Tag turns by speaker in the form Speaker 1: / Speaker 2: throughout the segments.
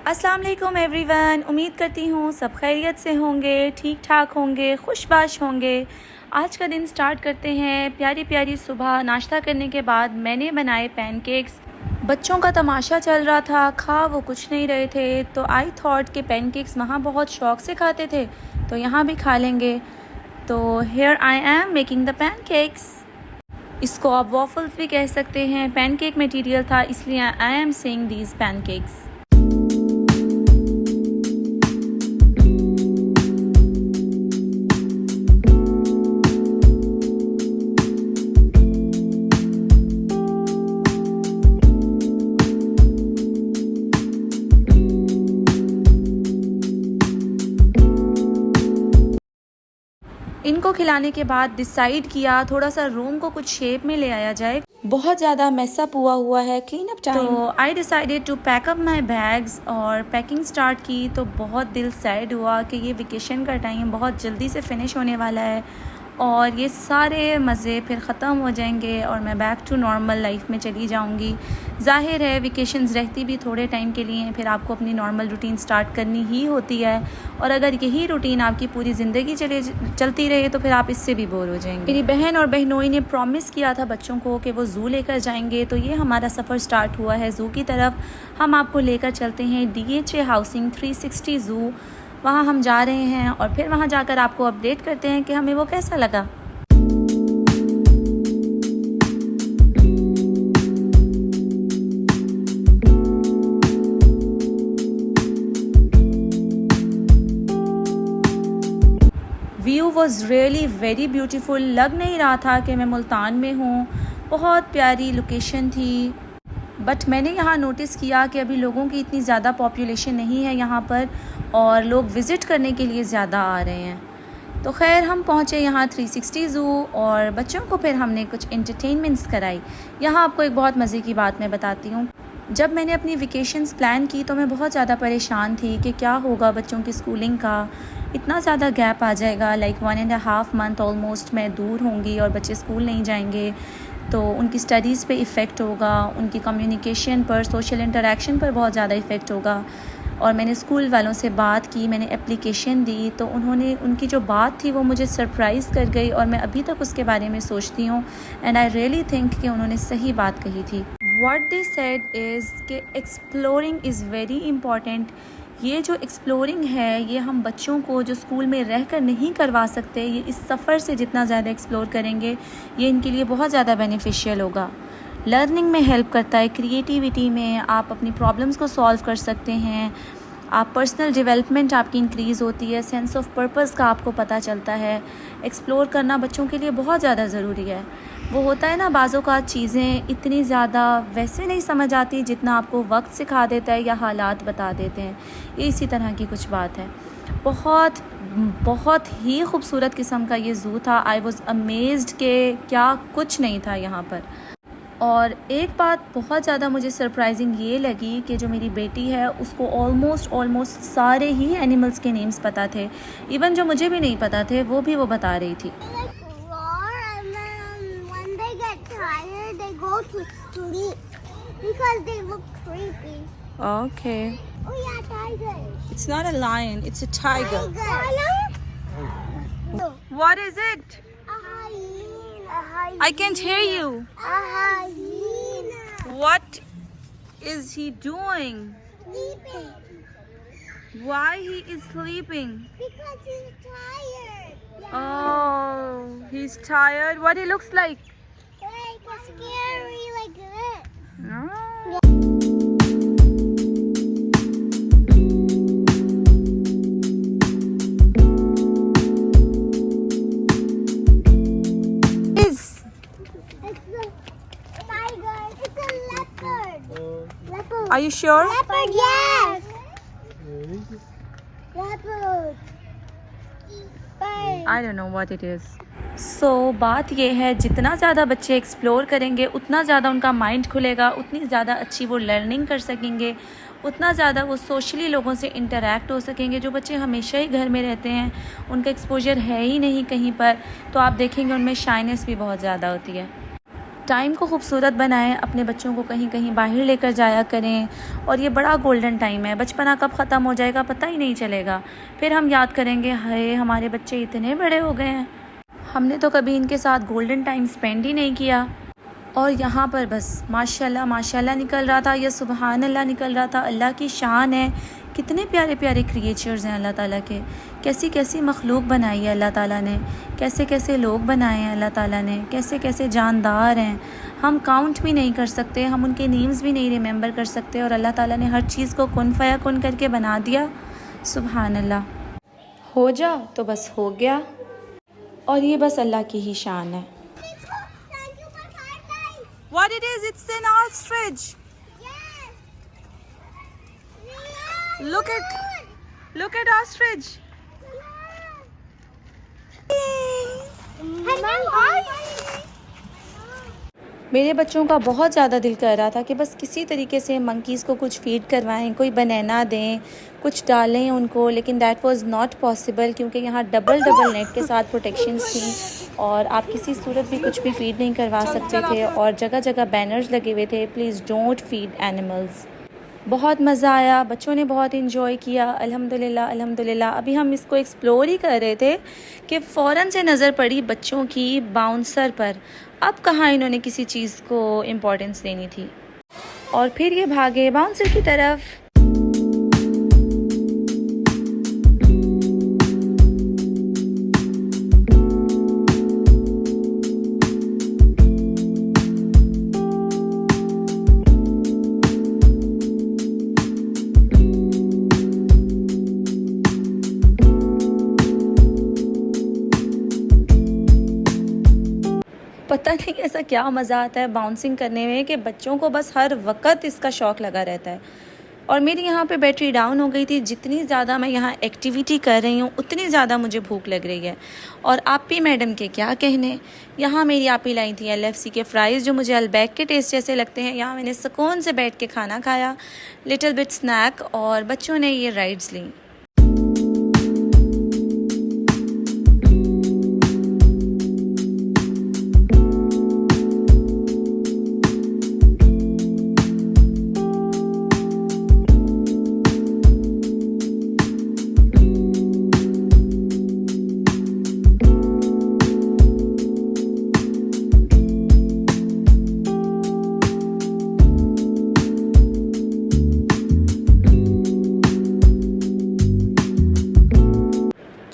Speaker 1: अस्सलाम वालेकुम एवरीवन। उम्मीद करती हूँ सब खैरियत से होंगे, ठीक ठाक होंगे, खुशबाश होंगे। आज का दिन स्टार्ट करते हैं। प्यारी प्यारी सुबह नाश्ता करने के बाद मैंने बनाए पैनकेक्स। बच्चों का तमाशा चल रहा था, खा वो कुछ नहीं रहे थे, तो आई थॉट कि पैनकेक्स वहाँ बहुत शौक़ से खाते थे तो यहाँ भी खा लेंगे। तो here I am making the pancakes. इसको आप वॉफल्स भी कह सकते हैं। पैनकेक मटेरियल था इसलिए I am saying these pancakes. इनको खिलाने के बाद डिसाइड किया थोड़ा सा रूम को कुछ शेप में ले आया जाए। बहुत ज़्यादा मैसअप हुआ है, क्लीन अप टाइम। तो I decided to pack up my bags और पैकिंग स्टार्ट की। तो बहुत दिल सैड हुआ कि ये वेकेशन का टाइम बहुत जल्दी से फिनिश होने वाला है और ये सारे मज़े फिर ख़त्म हो जाएंगे और मैं बैक टू नॉर्मल लाइफ में चली जाऊंगी। ज़ाहिर है वेकेशंस रहती भी थोड़े टाइम के लिए हैं, फिर आपको अपनी नॉर्मल रूटीन स्टार्ट करनी ही होती है और अगर यही रूटीन आपकी पूरी ज़िंदगी चलती रहे तो फिर आप इससे भी बोर हो जाएंगे। मेरी बहन और बहनोई ने प्रॉमिस किया था बच्चों को कि वो ज़ू लेकर जाएंगे, तो ये हमारा सफ़र स्टार्ट हुआ है ज़ू की तरफ। हम आपको लेकर चलते हैं DHA हाउसिंग 360 ज़ू। वहाँ हम जा रहे हैं और फिर वहाँ जाकर आपको अपडेट करते हैं कि हमें वो कैसा लगा। View was really very beautiful. लग नहीं रहा था कि मैं मुल्तान में हूँ। बहुत प्यारी लोकेशन थी, बट मैंने यहाँ नोटिस किया कि अभी लोगों की इतनी ज़्यादा पॉपुलेशन नहीं है यहाँ पर और लोग विज़िट करने के लिए ज़्यादा आ रहे हैं। तो खैर हम पहुँचे यहाँ 360 ज़ू और बच्चों को फिर हमने कुछ एंटरटेनमेंट्स कराई। यहाँ आपको एक बहुत मज़े की बात मैं बताती हूँ। जब मैंने अपनी वेकेशंस प्लान की तो मैं बहुत ज़्यादा परेशान थी कि क्या होगा बच्चों की स्कूलिंग का। इतना ज़्यादा गैप आ जाएगा, लाइक 1.5 मंथ ऑलमोस्ट मैं दूर होंगी और बच्चे स्कूल नहीं जाएंगे तो उनकी स्टडीज़ पे इफ़ेक्ट होगा, उनकी कम्युनिकेशन पर, सोशल इंटरेक्शन पर बहुत ज़्यादा इफ़ेक्ट होगा। और मैंने स्कूल वालों से बात की, मैंने एप्लीकेशन दी, तो उन्होंने उनकी जो बात थी वो मुझे सरप्राइज़ कर गई और मैं अभी तक उसके बारे में सोचती हूँ एंड आई रियली थिंक कि उन्होंने सही बात कही थी। व्हाट दे सेड इज़ कि एक्सप्लोरिंग इज़ वेरी इंपॉर्टेंट। ये जो एक्सप्लोरिंग है ये हम बच्चों को जो स्कूल में रहकर नहीं करवा सकते, ये इस सफ़र से जितना ज़्यादा एक्सप्लोर करेंगे ये इनके लिए बहुत ज़्यादा बेनिफिशियल होगा। लर्निंग में हेल्प करता है, क्रिएटिविटी में आप अपनी प्रॉब्लम्स को सॉल्व कर सकते हैं, आप पर्सनल डेवलपमेंट आपकी इंक्रीज़ होती है, सेंस ऑफ पर्पस का आपको पता चलता है। एक्सप्लोर करना बच्चों के लिए बहुत ज़्यादा ज़रूरी है। वो होता है ना बाज़ों का चीज़ें इतनी ज़्यादा वैसे नहीं समझ आती जितना आपको वक्त सिखा देता है या हालात बता देते हैं। ये इसी तरह की कुछ बात है। बहुत बहुत ही खूबसूरत किस्म का ये ज़ू था। आई वॉज़ अमेज्ड कि क्या कुछ नहीं था यहाँ पर। और एक बात बहुत ज़्यादा मुझे सरप्राइजिंग ये लगी कि जो मेरी बेटी है उसको ऑलमोस्ट सारे ही एनिमल्स के नेम्स पता थे। इवन जो मुझे भी नहीं पता थे वो भी वो बता रही थी। Okay.
Speaker 2: Oh yeah, tiger.
Speaker 1: It's not a lion, it's a tiger. What is it?
Speaker 2: A hyena. A hyena.
Speaker 1: I can't hear you.
Speaker 2: A hyena.
Speaker 1: What is he doing?
Speaker 2: Sleeping.
Speaker 1: Why he is sleeping?
Speaker 2: Because he's tired. Yeah.
Speaker 1: Oh, he's tired. What he looks like?
Speaker 2: Like a scary like this.
Speaker 1: Oh. Are you sure?
Speaker 2: Leopard, yes. Leopard. Bird.
Speaker 1: I don't know what it is. So बात ये है जितना ज़्यादा बच्चे explore करेंगे उतना ज़्यादा उनका माइंड खुलेगा, उतनी ज़्यादा अच्छी वो लर्निंग कर सकेंगे, उतना ज़्यादा वो सोशली लोगों से इंटरेक्ट हो सकेंगे। जो बच्चे हमेशा ही घर में रहते हैं, उनका एक्सपोजर है ही नहीं कहीं पर, तो आप देखेंगे उनमें शाइनेस भी बहुत ज़्यादा होती है। टाइम को खूबसूरत बनाएं, अपने बच्चों को कहीं कहीं बाहर लेकर जाया करें। और ये बड़ा गोल्डन टाइम है, बचपना कब ख़त्म हो जाएगा पता ही नहीं चलेगा। फिर हम याद करेंगे, हाय हमारे बच्चे इतने बड़े हो गए हैं, हमने तो कभी इनके साथ गोल्डन टाइम स्पेंड ही नहीं किया। और यहाँ पर बस माशाल्लाह माशाल्लाह निकल रहा था, या सुबहान अल्लाह निकल रहा था। अल्लाह की शान है, कितने प्यारे प्यारे क्रिएचर्स हैं अल्लाह ताला के। कैसी कैसी मखलूक बनाई है अल्लाह ताला ने, कैसे कैसे लोग बनाए हैं अल्लाह ताला ने, कैसे कैसे जानदार हैं। हम काउंट भी नहीं कर सकते, हम उनके नेम्स भी नहीं रिमेंबर कर सकते। और अल्लाह ताला ने हर चीज़ को कुन फयाकुन करके बना दिया। सुबहान अल्लाह। हो जा तो बस हो गया, और ये बस अल्लाह की ही शान है।
Speaker 2: Thank you for flying.
Speaker 1: What it is? It's an ostrich.
Speaker 2: Yes.
Speaker 1: Look at ostrich. मेरे बच्चों का बहुत ज़्यादा दिल कर रहा था कि बस किसी तरीके से मंकीज़ को कुछ फीड करवाएं, कोई बनाना दें, कुछ डालें उनको, लेकिन दैट वाज नॉट पॉसिबल क्योंकि यहाँ डबल नेट के साथ प्रोटेक्शंस थी और आप किसी सूरत भी कुछ भी फीड नहीं करवा सकते थे। और जगह जगह बैनर्स लगे हुए थे, प्लीज़ डोंट फीड एनिमल्स। बहुत मज़ा आया, बच्चों ने बहुत इन्जॉय किया। अल्हम्दुलिल्लाह अल्हम्दुलिल्लाह। अभी हम इसको एक्सप्लोर ही कर रहे थे कि फ़ौरन से नज़र पड़ी बच्चों की बाउंसर पर। अब कहाँ इन्होंने किसी चीज़ को इम्पोर्टेंस देनी थी, और फिर ये भागे बाउंसर की तरफ। पता नहीं ऐसा क्या मज़ा आता है बाउंसिंग करने में कि बच्चों को बस हर वक्त इसका शौक़ लगा रहता है। और मेरी यहाँ पे बैटरी डाउन हो गई थी। जितनी ज़्यादा मैं यहाँ एक्टिविटी कर रही हूँ उतनी ज़्यादा मुझे भूख लग रही है। और आपी मैडम के क्या कहने, यहाँ मेरी आपी लाई थी LFC के फ़्राइज़ जो मुझे अलबैक के टेस्ट जैसे लगते हैं। यहाँ मैंने सुकून से बैठ के खाना खाया, लिटिल बिट स्नैक, और बच्चों ने ये राइड्स ली।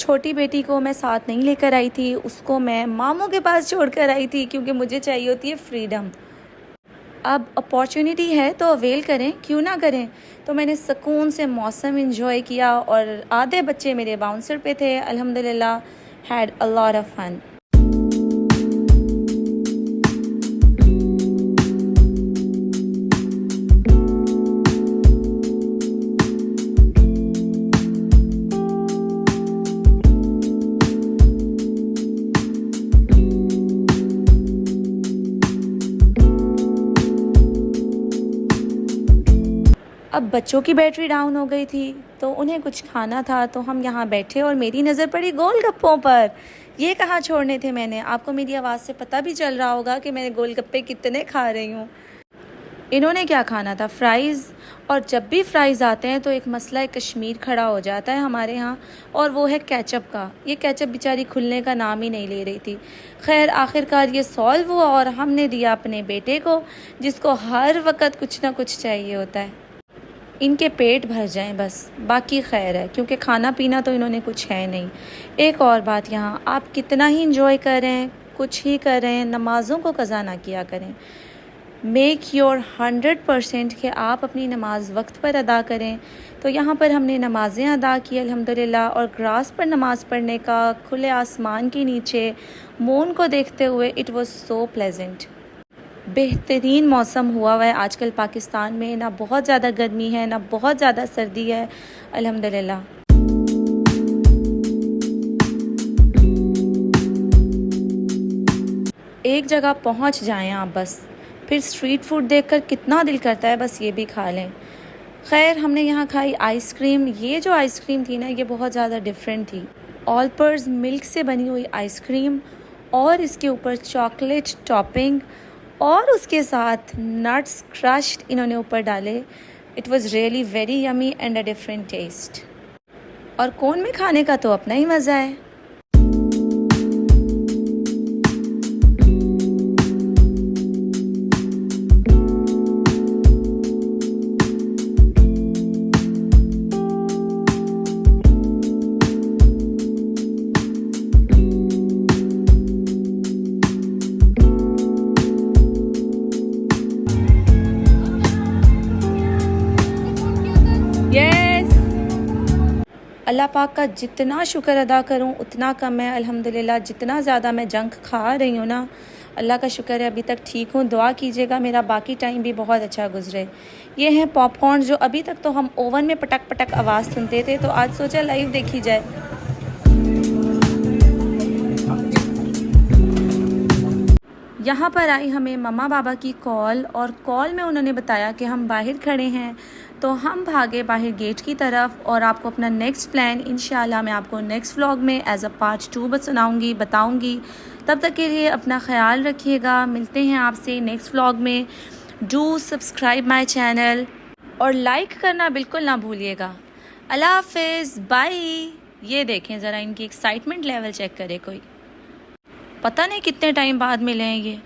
Speaker 1: छोटी बेटी को मैं साथ नहीं लेकर आई थी, उसको मैं मामू के पास छोड़कर आई थी क्योंकि मुझे चाहिए होती है फ्रीडम। अब अपॉर्चुनिटी है तो अवेल करें, क्यों ना करें। तो मैंने सुकून से मौसम एंजॉय किया और आधे बच्चे मेरे बाउंसर पे थे। अल्हम्दुलिल्लाह, had a lot of fun. अब बच्चों की बैटरी डाउन हो गई थी तो उन्हें कुछ खाना था, तो हम यहाँ बैठे और मेरी नज़र पड़ी गोलगप्पों पर। ये कहाँ छोड़ने थे मैंने, आपको मेरी आवाज़ से पता भी चल रहा होगा कि मैंने गोलगप्पे कितने खा रही हूँ। इन्होंने क्या खाना था, फ्राइज़। और जब भी फ्राइज़ आते हैं तो एक मसला कश्मीर खड़ा हो जाता है हमारे यहाँ, और वो है केचप का। ये केचप बेचारी खुलने का नाम ही नहीं ले रही थी। खैर आखिरकार ये सॉल्व हुआ और हमने दिया अपने बेटे को, जिसको हर वक्त कुछ ना कुछ चाहिए होता है। इनके पेट भर जाएं बस, बाकी खैर है, क्योंकि खाना पीना तो इन्होंने कुछ है नहीं। एक और बात, यहाँ आप कितना ही इंजॉय करें, कुछ ही करें, नमाज़ों को कज़ा ना किया करें। मेक योर 100% कि आप अपनी नमाज वक्त पर अदा करें। तो यहाँ पर हमने नमाज़ें अदा की अल्हम्दुलिल्लाह, और ग्रास पर नमाज़ पढ़ने का, खुले आसमान के नीचे मून को देखते हुए, इट वाज सो प्लेजेंट। बेहतरीन मौसम हुआ है आजकल पाकिस्तान में, ना बहुत ज़्यादा गर्मी है ना बहुत ज़्यादा सर्दी है, अल्हम्दुलिल्लाह। एक जगह पहुंच जाएं आप बस, फिर स्ट्रीट फूड देखकर कितना दिल करता है बस ये भी खा लें। खैर हमने यहाँ खाई आइसक्रीम। ये जो आइसक्रीम थी ना, ये बहुत ज़्यादा डिफरेंट थी। ऑलपर्स मिल्क से बनी हुई आइसक्रीम और इसके ऊपर चॉकलेट टॉपिंग और उसके साथ नट्स क्रश्ड इन्होंने ऊपर डाले। It was really very yummy and a different taste. और कोन में खाने का तो अपना ही मज़ा है। यस, अल्लाह पाक का जितना शुक्र अदा करूं उतना कम है अल्हम्दुलिल्लाह। जितना ज़्यादा मैं जंक खा रही हूँ ना, अल्लाह का शुक्र है अभी तक ठीक हूँ। दुआ कीजिएगा मेरा बाकी टाइम भी बहुत अच्छा गुजरे। ये हैं पॉपकॉर्न जो अभी तक तो हम ओवन में पटक पटक आवाज़ सुनते थे, तो आज सोचा लाइव देखी जाए। यहाँ पर आई हमें मम्मा बाबा की कॉल, और कॉल में उन्होंने बताया कि हम बाहर खड़े हैं, तो हम भागे बाहर गेट की तरफ। और आपको अपना नेक्स्ट प्लान इंशाल्लाह मैं आपको नेक्स्ट व्लॉग में एज अ पार्ट 2 बताऊंगी। तब तक के लिए अपना ख्याल रखिएगा। मिलते हैं आपसे नेक्स्ट व्लॉग में। डू सब्सक्राइब माय चैनल और लाइक करना बिल्कुल ना भूलिएगा। अल्लाह हाफिज़, बाय। ये देखें ज़रा, इनकी एक्साइटमेंट लेवल चेक करे कोई। पता नहीं कितने टाइम बाद मिले हैं ये।